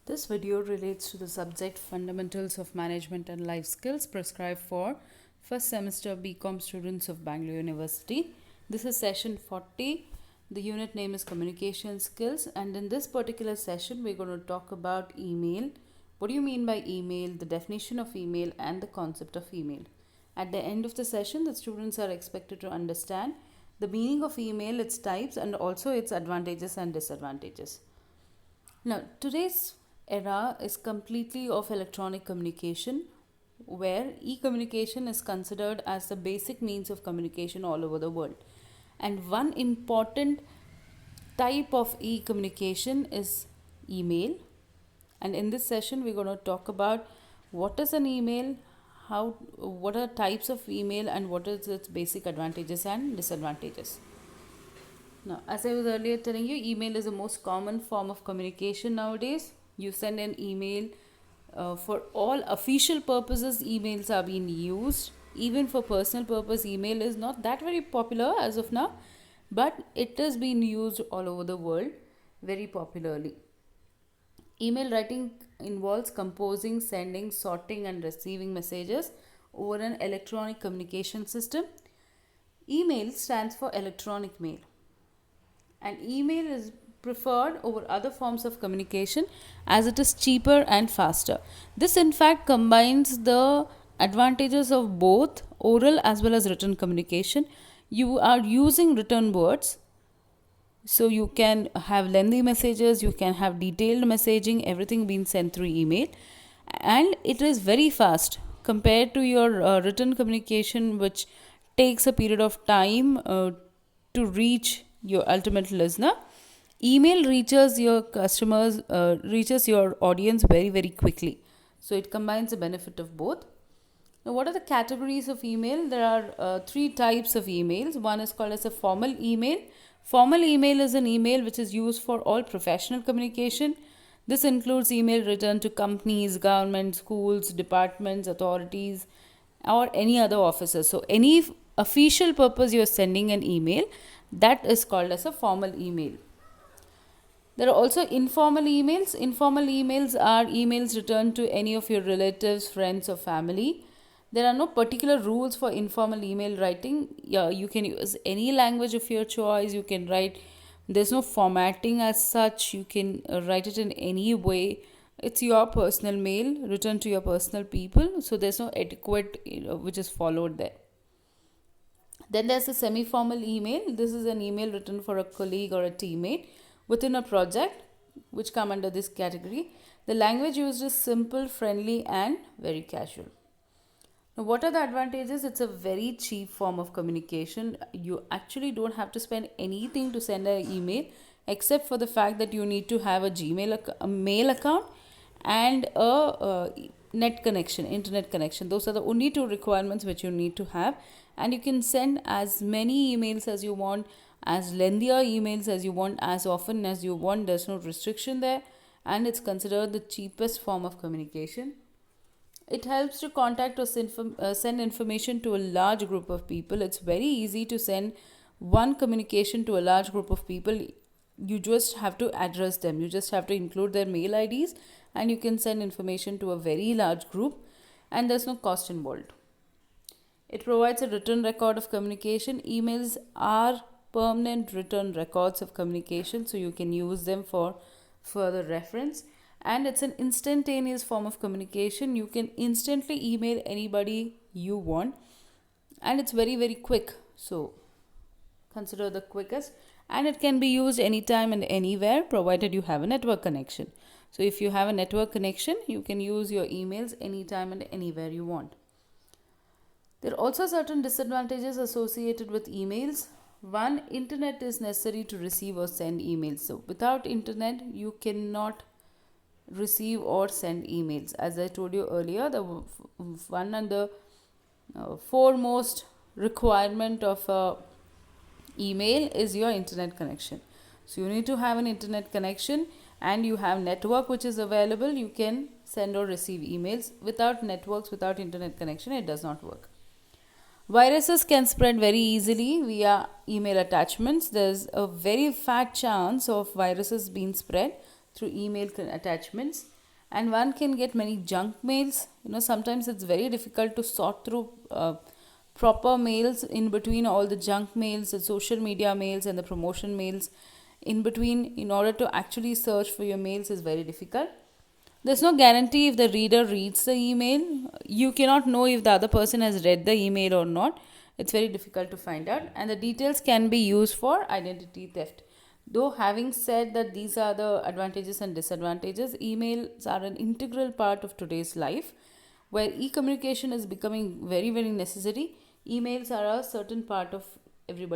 This video relates to the subject Fundamentals of Management and Life Skills prescribed for first semester BCom students of Bangalore University. This is session 40. The unit name is Communication Skills, and in this particular session we're going to talk about email. What do you mean by email, the definition of email, and the concept of email. At the end of the session, the students are expected to understand the meaning of email, its types, and also its advantages and disadvantages. Now, today's era is completely of electronic communication, where e communication is considered as the basic means of communication all over the world. And one important type of e communication is email. And in this session, we're going to talk about what is an email, what are types of email, and what is its basic advantages and disadvantages. Now, as I was earlier telling you, email is the most common form of communication nowadays. You send an email for all official purposes. Emails are being used. Even for personal purpose, email is not that very popular as of now, but it is being used all over the world very popularly. Email writing involves composing, sending, sorting, and receiving messages over an electronic communication system. Email stands for electronic mail, and email is preferred over other forms of communication as it is cheaper and faster. This, in fact, combines the advantages of both oral as well as written communication. You are using written words, so you can have lengthy messages, you can have detailed messaging, everything being sent through email, and it is very fast compared to your written communication, which takes a period of time to reach your ultimate listener. Email reaches your customers, reaches your audience very quickly. So it combines the benefit of both. Now, what are the categories of email? There are three types of emails. One is called as a formal email. Formal email is an email which is used for all professional communication. This includes email written to companies, government, schools, departments, authorities, or any other officers. So any official purpose you are sending an email, that is called as a formal email. There are also informal emails. Informal emails are emails returned to any of your relatives, friends, or family. There are no particular rules for informal email writing. Yeah, you can use any language of your choice. You can write, there's no formatting as such. You can write it in any way. It's your personal mail written to your personal people. So there's no etiquette which is followed there. Then there's a semi-formal email. This is an email written for a colleague or a teammate within a project, which come under this category. The language used is simple, friendly, and very casual. Now, what are the advantages? It's a very cheap form of communication. You actually don't have to spend anything to send an email, except for the fact that you need to have a a mail account, and a net connection, internet connection. Those are the only two requirements which you need to have, and you can send as many emails as you want, as lengthier emails as you want, as often as you want. There's no restriction there, and it's considered the cheapest form of communication. It helps to contact or send information to a large group of people. It's very easy to send one communication to a large group of people. You just have to address them. You just have to include their mail IDs, and you can send information to a very large group, and there's no cost involved. It provides a written record of communication. Emails are permanent written records of communication, so you can use them for further reference. And it's an instantaneous form of communication. You can instantly email anybody you want, and it's very quick. So consider the quickest, and it can be used anytime and anywhere provided you have a network connection. So if you have a network connection, you can use your emails anytime and anywhere you want. There are also certain disadvantages associated with emails. One, internet is necessary to receive or send emails. So without internet, you cannot receive or send emails. As I told you earlier, the one and the foremost requirement of a email is your internet connection. So you need to have an internet connection, and you have network which is available. You can send or receive emails. Without networks, without internet connection, it does not work. Viruses can spread very easily via email attachments. There's a very fat chance of viruses being spread through email attachments. and one can get many junk mails. Sometimes it's very difficult to sort through proper mails in between all the junk mails, the social media mails, and the promotion mails. In between, in order to actually search for your mails, is very difficult. There's no guarantee if the reader reads the email. You cannot know if the other person has read the email or not. It's very difficult to find out, and the details can be used for identity theft. Though, having said that, these are the advantages and disadvantages, emails are an integral part of today's life. Where e communication is becoming very, very necessary, emails are a certain part of everybody.